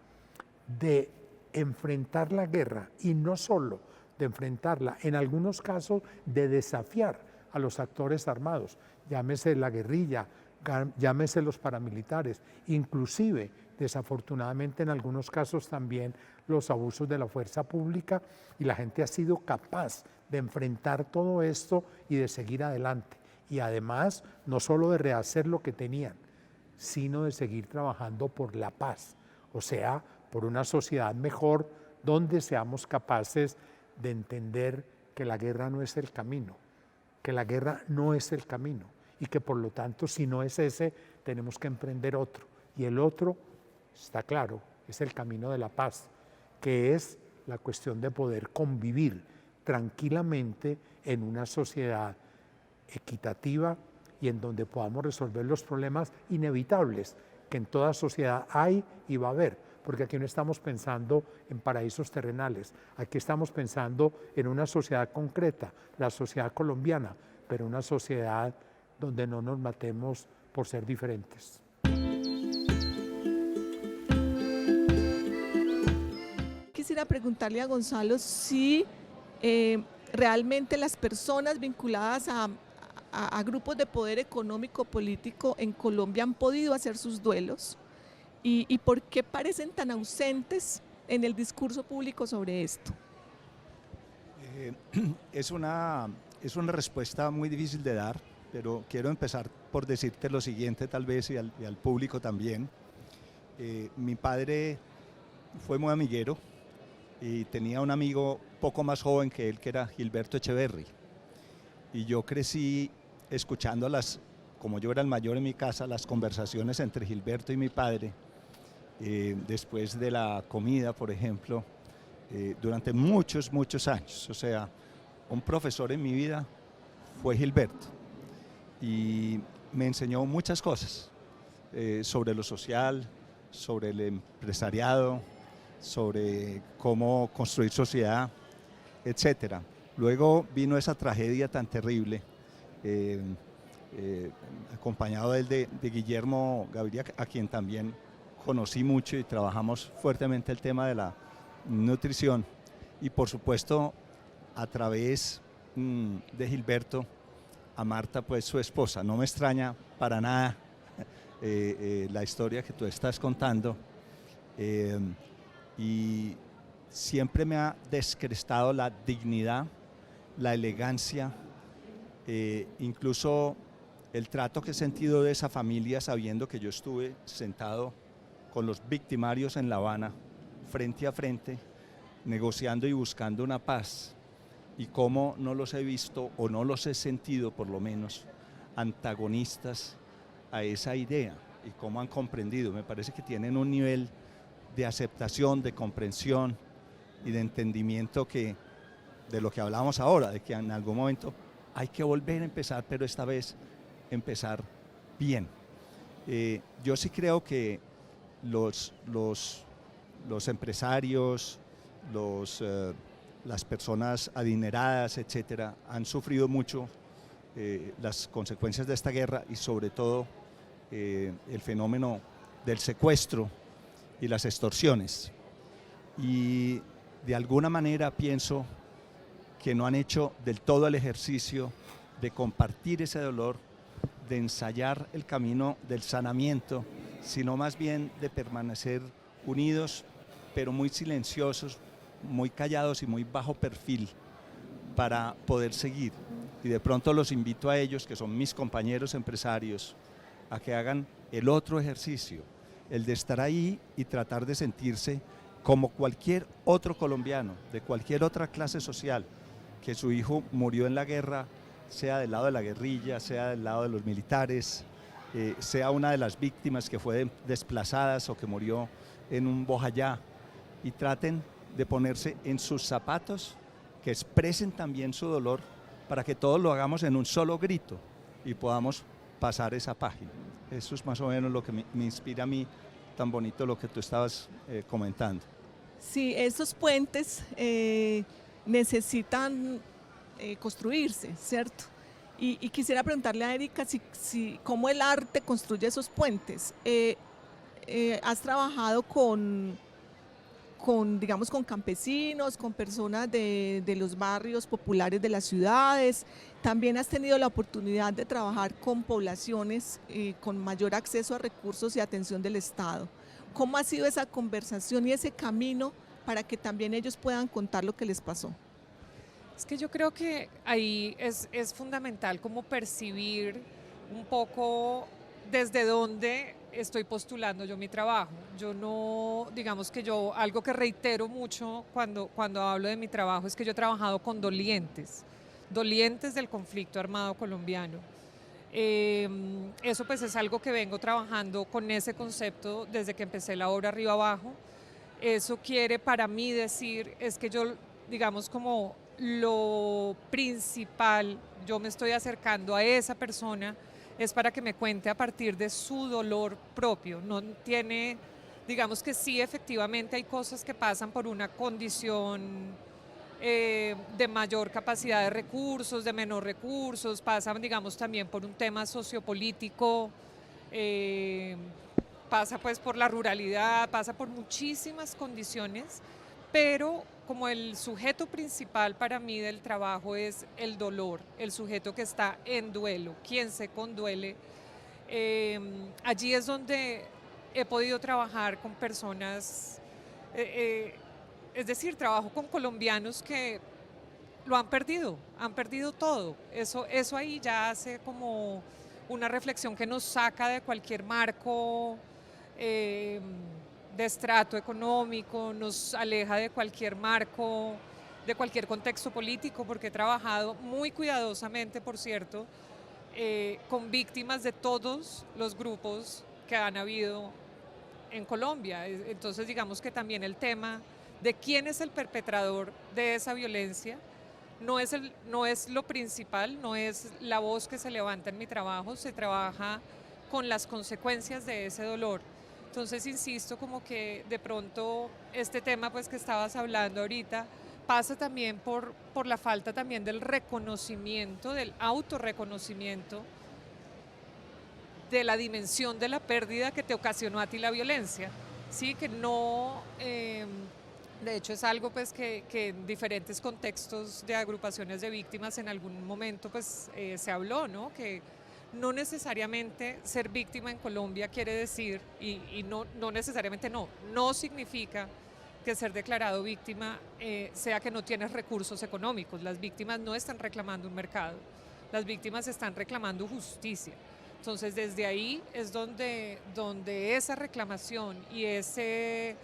de enfrentar la guerra, y no solo de enfrentarla, en algunos casos de desafiar a los actores armados, llámese la guerrilla, llámese los paramilitares, inclusive desafortunadamente en algunos casos también los abusos de la fuerza pública, y la gente ha sido capaz de enfrentar todo esto y de seguir adelante. Y además, no solo de rehacer lo que tenían, sino de seguir trabajando por la paz, o sea, por una sociedad mejor donde seamos capaces de entender que la guerra no es el camino, que la guerra no es el camino, y que por lo tanto, si no es ese, tenemos que emprender otro. Y el otro, está claro, es el camino de la paz, que es la cuestión de poder convivir tranquilamente en una sociedad equitativa y en donde podamos resolver los problemas inevitables que en toda sociedad hay y va a haber, porque aquí no estamos pensando en paraísos terrenales, aquí estamos pensando en una sociedad concreta, la sociedad colombiana, pero una sociedad donde no nos matemos por ser diferentes. Quisiera preguntarle a Gonzalo si realmente las personas vinculadas a grupos de poder económico político en Colombia han podido hacer sus duelos y por qué parecen tan ausentes en el discurso público sobre esto. Es una respuesta muy difícil de dar, pero quiero empezar por decirte lo siguiente tal vez y al público también. Mi padre fue muy amiguero y tenía un amigo poco más joven que él, que era Gilberto Echeverry. Y yo crecí escuchando como yo era el mayor en mi casa, las conversaciones entre Gilberto y mi padre, después de la comida, por ejemplo, durante muchos, muchos años. O sea, un profesor en mi vida fue Gilberto y me enseñó muchas cosas sobre lo social, sobre el empresariado, sobre cómo construir sociedad, etcétera. Luego vino esa tragedia tan terrible, acompañado de Guillermo Gaviria, a quien también conocí mucho y trabajamos fuertemente el tema de la nutrición. Y por supuesto, a través de Gilberto, a Marta, pues su esposa. No me extraña para nada la historia que tú estás contando. Y siempre me ha descrestado la dignidad, la elegancia, incluso el trato que he sentido de esa familia, sabiendo que yo estuve sentado con los victimarios en La Habana, frente a frente, negociando y buscando una paz, y cómo no los he visto o no los he sentido, por lo menos, antagonistas a esa idea, y cómo han comprendido. Me parece que tienen un nivel de aceptación, de comprensión y de entendimiento de lo que hablábamos ahora, de que en algún momento hay que volver a empezar, pero esta vez empezar bien. Yo sí creo que los empresarios, las personas adineradas, etcétera, han sufrido mucho las consecuencias de esta guerra, y sobre todo el fenómeno del secuestro y las extorsiones. Y de alguna manera pienso que no han hecho del todo el ejercicio de compartir ese dolor, de ensayar el camino del sanamiento, sino más bien de permanecer unidos, pero muy silenciosos, muy callados y muy bajo perfil, para poder seguir. Y de pronto los invito a ellos, que son mis compañeros empresarios, a que hagan el otro ejercicio, el de estar ahí y tratar de sentirse como cualquier otro colombiano, de cualquier otra clase social, que su hijo murió en la guerra, sea del lado de la guerrilla, sea del lado de los militares, sea una de las víctimas que fue desplazadas o que murió en un Bojayá, y traten de ponerse en sus zapatos, que expresen también su dolor, para que todos lo hagamos en un solo grito y podamos pasar esa página. Eso es más o menos lo que me inspira a mí, tan bonito lo que tú estabas comentando. Sí, esos puentes necesitan construirse, ¿cierto? Y quisiera preguntarle a Erika cómo el arte construye esos puentes. ¿Has trabajado digamos, con campesinos, con personas de los barrios populares de las ciudades? También has tenido la oportunidad de trabajar con poblaciones con mayor acceso a recursos y atención del Estado. ¿Cómo ha sido esa conversación y ese camino para que también ellos puedan contar lo que les pasó? Es que yo creo que ahí es fundamental como percibir un poco desde dónde estoy postulando yo mi trabajo. Yo no, digamos que yo, algo que reitero mucho cuando hablo de mi trabajo, es que yo he trabajado con dolientes del conflicto armado colombiano. Eso pues es algo que vengo trabajando con ese concepto desde que empecé la obra Río Abajo. Eso quiere para mí decir, es que yo, digamos, como lo principal, yo me estoy acercando a esa persona, es para que me cuente a partir de su dolor propio. No tiene, digamos que sí, efectivamente hay cosas que pasan por una condición de mayor capacidad de recursos, de menor recursos, pasan, digamos, también por un tema sociopolítico, pasa pues por la ruralidad, pasa por muchísimas condiciones, pero como el sujeto principal para mí del trabajo es el dolor, el sujeto que está en duelo, quien se conduele. Allí es donde he podido trabajar con personas, es decir, trabajo con colombianos que lo han perdido todo. Eso ahí ya hace como una reflexión que nos saca de cualquier marco de estrato económico, nos aleja de cualquier marco, de cualquier contexto político, porque he trabajado muy cuidadosamente, por cierto, con víctimas de todos los grupos que han habido en Colombia. Entonces digamos que también el tema de quién es el perpetrador de esa violencia no es lo principal, no es la voz que se levanta en mi trabajo, se trabaja con las consecuencias de ese dolor. Entonces insisto como que de pronto este tema pues que estabas hablando ahorita pasa también por la falta también del reconocimiento, del autorreconocimiento de la dimensión de la pérdida que te ocasionó a ti la violencia, ¿sí? Que no, de hecho es algo pues que en diferentes contextos de agrupaciones de víctimas en algún momento pues se habló, ¿no? Que no necesariamente ser víctima en Colombia quiere decir, y no necesariamente no significa que ser declarado víctima sea que no tienes recursos económicos. Las víctimas no están reclamando un mercado, las víctimas están reclamando justicia. Entonces desde ahí es donde esa reclamación y ese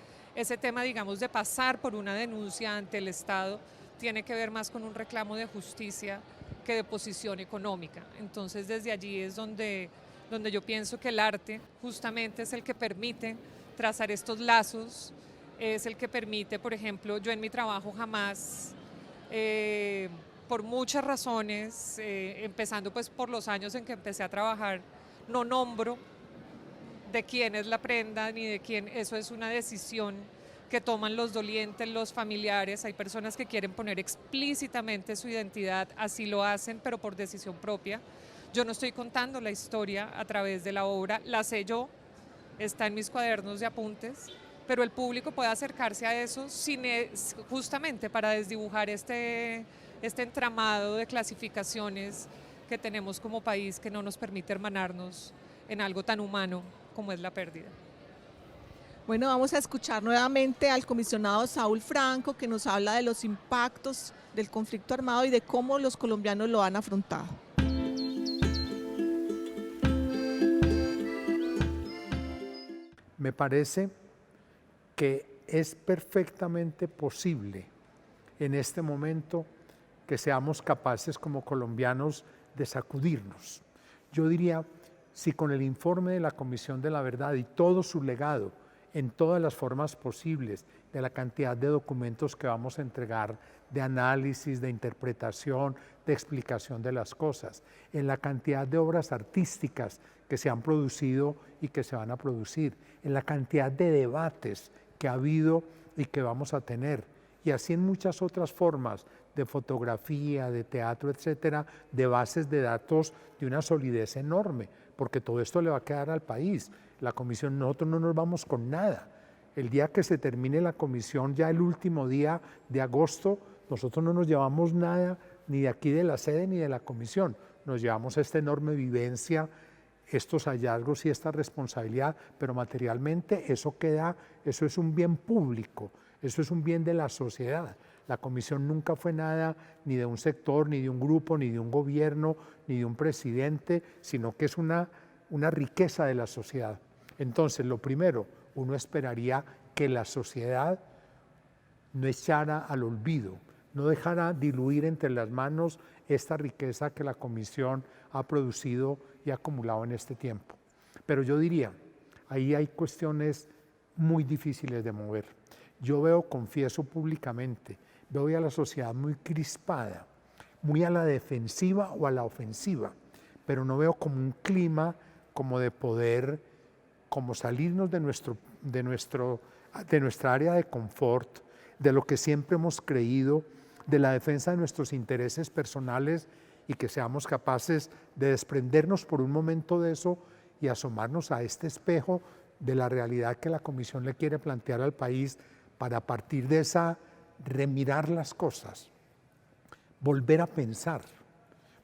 tema, digamos, de pasar por una denuncia ante el Estado tiene que ver más con un reclamo de justicia que de posición económica. Entonces desde allí es donde yo pienso que el arte justamente es el que permite trazar estos lazos, es el que permite, por ejemplo, yo en mi trabajo jamás, por muchas razones, empezando pues por los años en que empecé a trabajar, no nombro de quién es la prenda ni de quién, eso es una decisión que toman los dolientes, los familiares. Hay personas que quieren poner explícitamente su identidad, así lo hacen, pero por decisión propia. Yo no estoy contando la historia a través de la obra, la sé yo, está en mis cuadernos de apuntes, pero el público puede acercarse a eso justamente para desdibujar este entramado de clasificaciones que tenemos como país que no nos permite hermanarnos en algo tan humano como es la pérdida. Bueno, vamos a escuchar nuevamente al comisionado Saúl Franco, que nos habla de los impactos del conflicto armado y de cómo los colombianos lo han afrontado. Me parece que es perfectamente posible en este momento que seamos capaces como colombianos de sacudirnos. Yo diría, si con el informe de la Comisión de la Verdad y todo su legado, en todas las formas posibles, de la cantidad de documentos que vamos a entregar, de análisis, de interpretación, de explicación de las cosas, en la cantidad de obras artísticas que se han producido y que se van a producir, en la cantidad de debates que ha habido y que vamos a tener, y así en muchas otras formas de fotografía, de teatro, etcétera, de bases de datos de una solidez enorme, porque todo esto le va a quedar al país. La comisión, nosotros no nos vamos con nada. El día que se termine la comisión, ya el último día de agosto, nosotros no nos llevamos nada ni de aquí de la sede ni de la comisión. Nos llevamos esta enorme vivencia, estos hallazgos y esta responsabilidad, pero materialmente eso queda, eso es un bien público, eso es un bien de la sociedad. La comisión nunca fue nada ni de un sector, ni de un grupo, ni de un gobierno, ni de un presidente, sino que es una riqueza de la sociedad. Entonces, lo primero, uno esperaría que la sociedad no echara al olvido, no dejara diluir entre las manos esta riqueza que la comisión ha producido y acumulado en este tiempo. Pero yo diría, ahí hay cuestiones muy difíciles de mover. Yo confieso públicamente, veo a la sociedad muy crispada, muy a la defensiva o a la ofensiva, pero no veo como un clima como de poder, como salirnos de nuestra área de confort, de lo que siempre hemos creído, de la defensa de nuestros intereses personales y que seamos capaces de desprendernos por un momento de eso y asomarnos a este espejo de la realidad que la Comisión le quiere plantear al país para a partir de esa remirar las cosas, volver a pensar,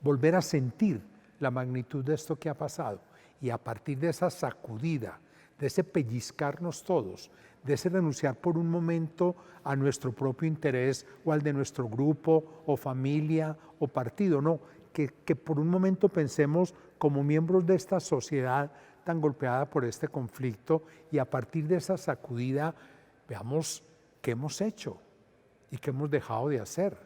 volver a sentir la magnitud de esto que ha pasado y a partir de esa sacudida, de ese pellizcarnos todos, de ese renunciar por un momento a nuestro propio interés o al de nuestro grupo o familia o partido, no, que por un momento pensemos como miembros de esta sociedad tan golpeada por este conflicto y a partir de esa sacudida veamos qué hemos hecho y qué hemos dejado de hacer.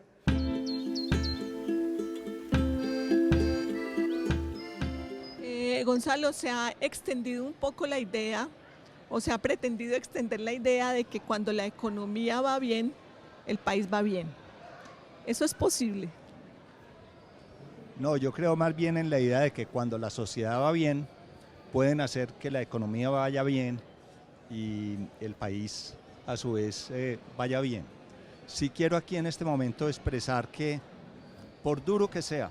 Gonzalo, se ha extendido un poco la idea, o se ha pretendido extender la idea de que cuando la economía va bien, el país va bien. ¿Eso es posible? No, yo creo más bien en la idea de que cuando la sociedad va bien, pueden hacer que la economía vaya bien y el país a su vez vaya bien. Sí quiero aquí en este momento expresar que por duro que sea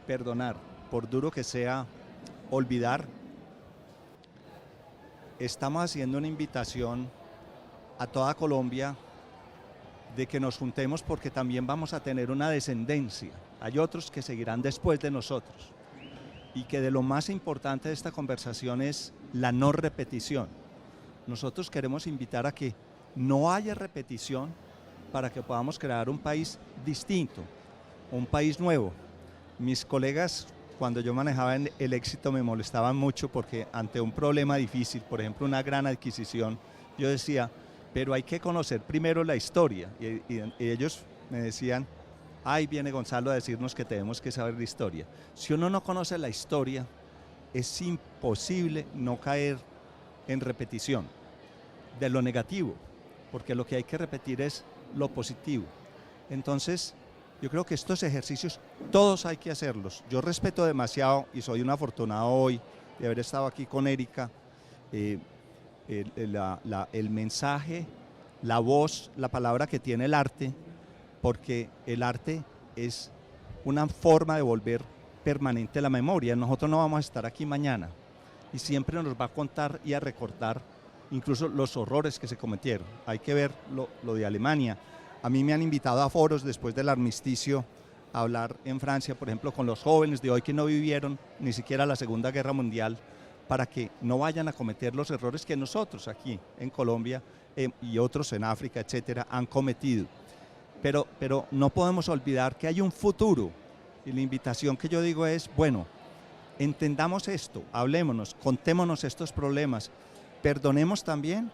perdonar, por duro que sea olvidar, estamos haciendo una invitación a toda Colombia de que nos juntemos porque también vamos a tener una descendencia. Hay otros que seguirán después de nosotros y que de lo más importante de esta conversación es la no repetición. Nosotros queremos invitar a que no haya repetición para que podamos crear un país distinto, un país nuevo. Mis colegas, cuando yo manejaba el éxito, me molestaban mucho porque ante un problema difícil, por ejemplo una gran adquisición, yo decía, pero hay que conocer primero la historia. Y ellos me decían, ahí viene Gonzalo a decirnos que tenemos que saber la historia. Si uno no conoce la historia, es imposible no caer en repetición de lo negativo, porque lo que hay que repetir es lo positivo. Entonces, yo creo que estos ejercicios todos hay que hacerlos. Yo respeto demasiado y soy un afortunado hoy de haber estado aquí con Erika. El mensaje, la voz, la palabra que tiene el arte, porque el arte es una forma de volver permanente la memoria. Nosotros no vamos a estar aquí mañana y siempre nos va a contar y a recordar incluso los horrores que se cometieron. Hay que ver lo de Alemania. A mí me han invitado a foros después del armisticio a hablar en Francia, por ejemplo, con los jóvenes de hoy que no vivieron ni siquiera la Segunda Guerra Mundial, para que no vayan a cometer los errores que nosotros aquí en Colombia y otros en África, etcétera, han cometido. Pero no podemos olvidar que hay un futuro y la invitación que yo digo es, bueno, entendamos esto, hablémonos, contémonos estos problemas, perdonemos también,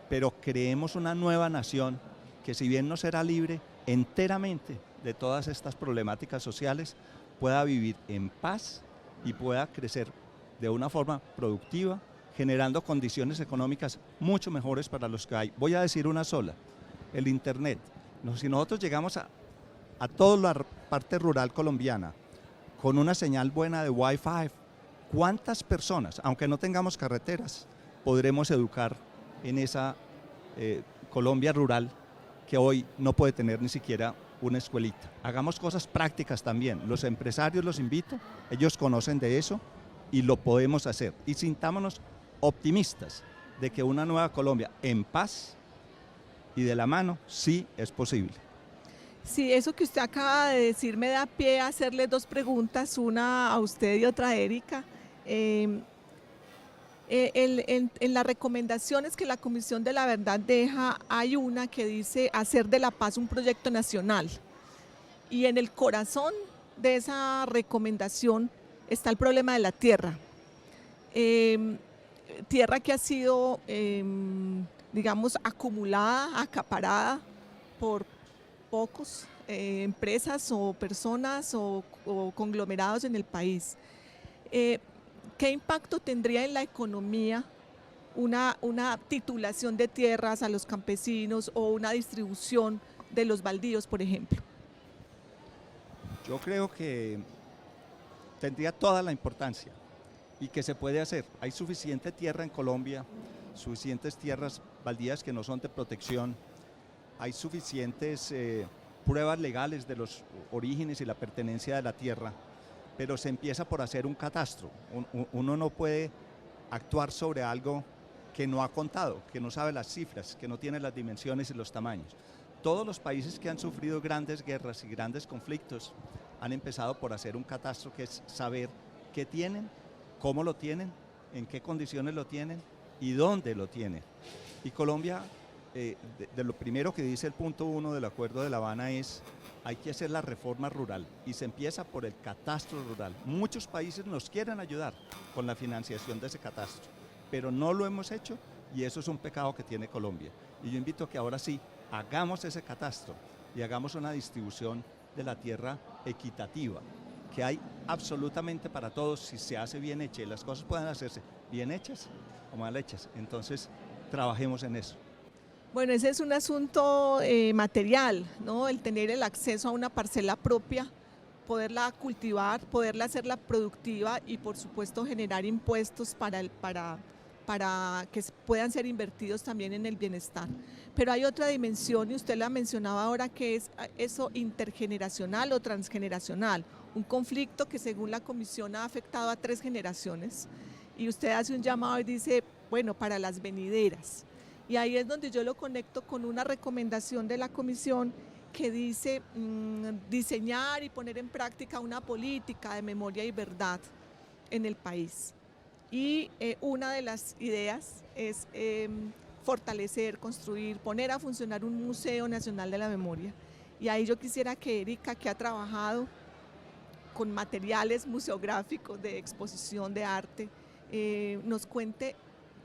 pero creemos una nueva nación que si bien no será libre enteramente de todas estas problemáticas sociales, pueda vivir en paz y pueda crecer de una forma productiva, generando condiciones económicas mucho mejores para los que hay. Voy a decir una sola, el Internet. Si nosotros llegamos a toda la parte rural colombiana con una señal buena de Wi-Fi, ¿cuántas personas, aunque no tengamos carreteras, podremos educar en esa Colombia rural que hoy no puede tener ni siquiera una escuelita? Hagamos cosas prácticas también. Los empresarios los invito, ellos conocen de eso y lo podemos hacer. Y sintámonos optimistas de que una nueva Colombia en paz y de la mano sí es posible. Sí, eso que usted acaba de decir me da pie a hacerle dos preguntas, una a usted y otra a Erika. En las recomendaciones que la Comisión de la Verdad deja, hay una que dice hacer de la paz un proyecto nacional. Y en el corazón de esa recomendación está el problema de la tierra. Tierra que ha sido, digamos, acumulada, acaparada por pocos empresas o personas o conglomerados en el país. ¿Qué impacto tendría en la economía una titulación de tierras a los campesinos o una distribución de los baldíos, por ejemplo? Yo creo que tendría toda la importancia y que se puede hacer. Hay suficiente tierra en Colombia, suficientes tierras baldías que no son de protección, hay suficientes pruebas legales de los orígenes y la pertenencia de la tierra, pero se empieza por hacer un catastro. Uno no puede actuar sobre algo que no ha contado, que no sabe las cifras, que no tiene las dimensiones y los tamaños. Todos los países que han sufrido grandes guerras y grandes conflictos han empezado por hacer un catastro, que es saber qué tienen, cómo lo tienen, en qué condiciones lo tienen y dónde lo tienen. Y Colombia de lo primero que dice el punto 1 del Acuerdo de La Habana es: hay que hacer la reforma rural y se empieza por el catastro rural. Muchos países nos quieren ayudar con la financiación de ese catastro, pero no lo hemos hecho y eso es un pecado que tiene Colombia. Y yo invito a que ahora sí hagamos ese catastro y hagamos una distribución de la tierra equitativa, que hay absolutamente para todos si se hace bien hecha, y las cosas pueden hacerse bien hechas o mal hechas. Entonces, trabajemos en eso. Bueno, ese es un asunto material, ¿no? El tener el acceso a una parcela propia, poderla cultivar, poderla hacerla productiva y por supuesto generar impuestos para que puedan ser invertidos también en el bienestar. Pero hay otra dimensión y usted la mencionaba ahora, que es eso intergeneracional o transgeneracional, un conflicto que según la Comisión ha afectado a 3 generaciones y usted hace un llamado y dice, bueno, para las venideras. Y ahí es donde yo lo conecto con una recomendación de la Comisión que dice diseñar y poner en práctica una política de memoria y verdad en el país. Y una de las ideas es fortalecer, construir, poner a funcionar un Museo Nacional de la Memoria. Y ahí yo quisiera que Erika, que ha trabajado con materiales museográficos de exposición de arte, nos cuente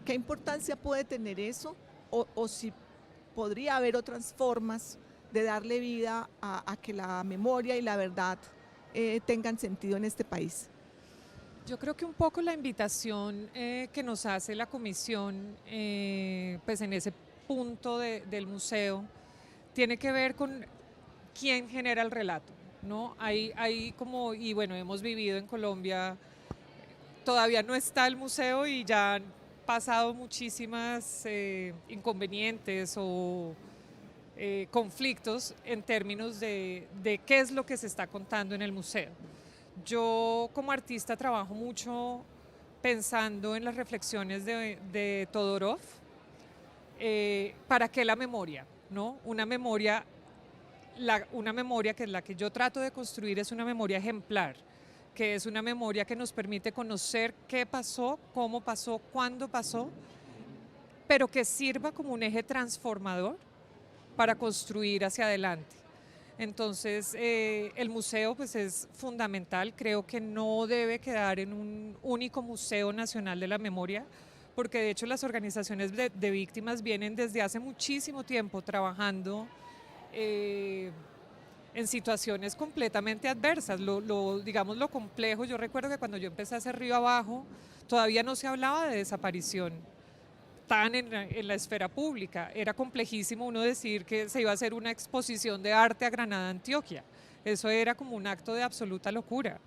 qué importancia puede tener eso o si podría haber otras formas de darle vida a que la memoria y la verdad tengan sentido en este país. Yo creo que un poco la invitación que nos hace la comisión, pues en ese punto del museo, tiene que ver con quién genera el relato, ¿no? Hay como, y bueno, hemos vivido en Colombia, todavía no está el museo y ya han pasado muchísimas inconvenientes o conflictos en términos de qué es lo que se está contando en el museo. Yo como artista trabajo mucho pensando en las reflexiones de Todorov. ¿Para qué la memoria? ¿No? Una memoria que es la que yo trato de construir es una memoria ejemplar, que es una memoria que nos permite conocer qué pasó, cómo pasó, cuándo pasó, pero que sirva como un eje transformador para construir hacia adelante. Entonces, el museo pues, es fundamental, creo que no debe quedar en un único Museo Nacional de la Memoria, porque de hecho las organizaciones de víctimas vienen desde hace muchísimo tiempo trabajando en situaciones completamente adversas. Digamos lo complejo, yo recuerdo que cuando yo empecé a hacer Río Abajo, todavía no se hablaba de desaparición tan en la esfera pública. Era complejísimo uno decir que se iba a hacer una exposición de arte a Granada, Antioquia. Eso era como un acto de absoluta locura.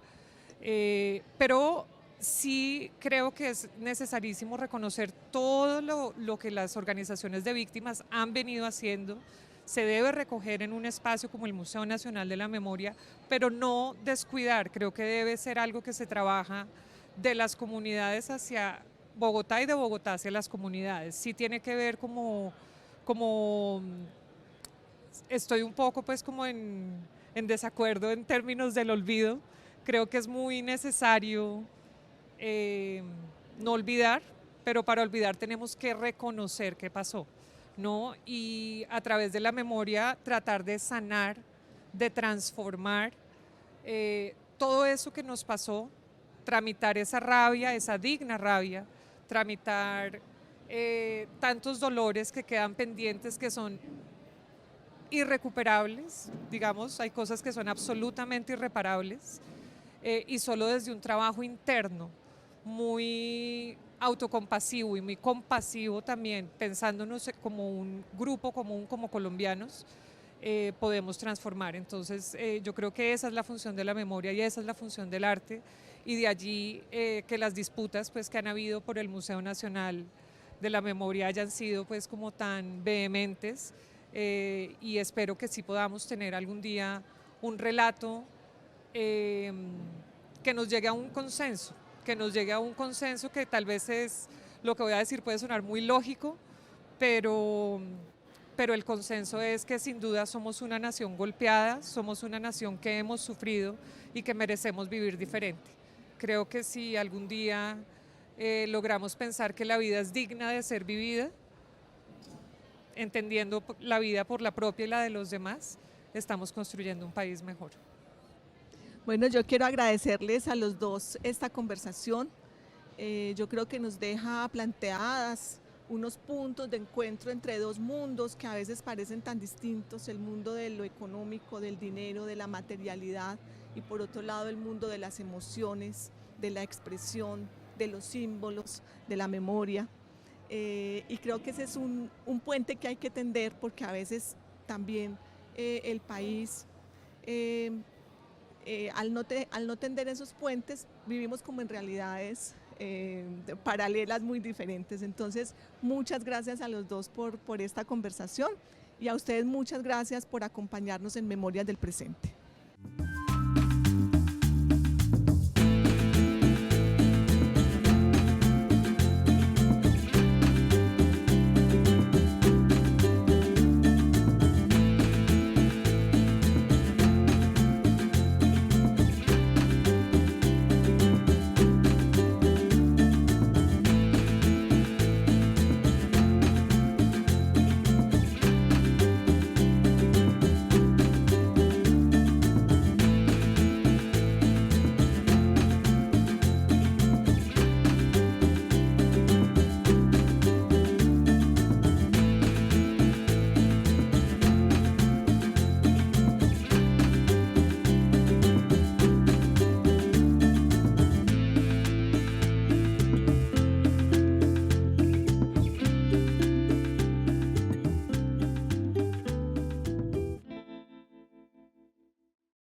Pero sí creo que es necesarísimo reconocer todo lo que las organizaciones de víctimas han venido haciendo. Se debe recoger en un espacio como el Museo Nacional de la Memoria, pero no descuidar. Creo que debe ser algo que se trabaja de las comunidades hacia Bogotá y de Bogotá hacia las comunidades. Sí tiene que ver como estoy un poco pues como en desacuerdo en términos del olvido. Creo que es muy necesario no olvidar, pero para olvidar tenemos que reconocer qué pasó, ¿no? Y a través de la memoria tratar de sanar, de transformar todo eso que nos pasó, tramitar esa rabia, esa digna rabia, tramitar tantos dolores que quedan pendientes, que son irrecuperables, digamos, hay cosas que son absolutamente irreparables, y solo desde un trabajo interno muy autocompasivo y muy compasivo también, pensándonos como un grupo común, como colombianos, podemos transformar. Entonces yo creo que esa es la función de la memoria y esa es la función del arte, y de allí que las disputas pues, que han habido por el Museo Nacional de la Memoria hayan sido pues como tan vehementes, y espero que sí podamos tener algún día un relato que nos llegue a un consenso, que tal vez es, lo que voy a decir puede sonar muy lógico, pero el consenso es que sin duda somos una nación golpeada, somos una nación que hemos sufrido y que merecemos vivir diferente. Creo que si algún día logramos pensar que la vida es digna de ser vivida, entendiendo la vida por la propia y la de los demás, estamos construyendo un país mejor. Bueno, yo quiero agradecerles a los dos esta conversación. Yo creo que nos deja planteadas unos puntos de encuentro entre dos mundos que a veces parecen tan distintos, el mundo de lo económico, del dinero, de la materialidad, y por otro lado el mundo de las emociones, de la expresión, de los símbolos, de la memoria. Y creo que ese es un puente que hay que tender, porque a veces también el país, al no tender esos puentes, vivimos como en realidades paralelas muy diferentes. Entonces, muchas gracias a los dos por esta conversación, y a ustedes muchas gracias por acompañarnos en Memorias del Presente.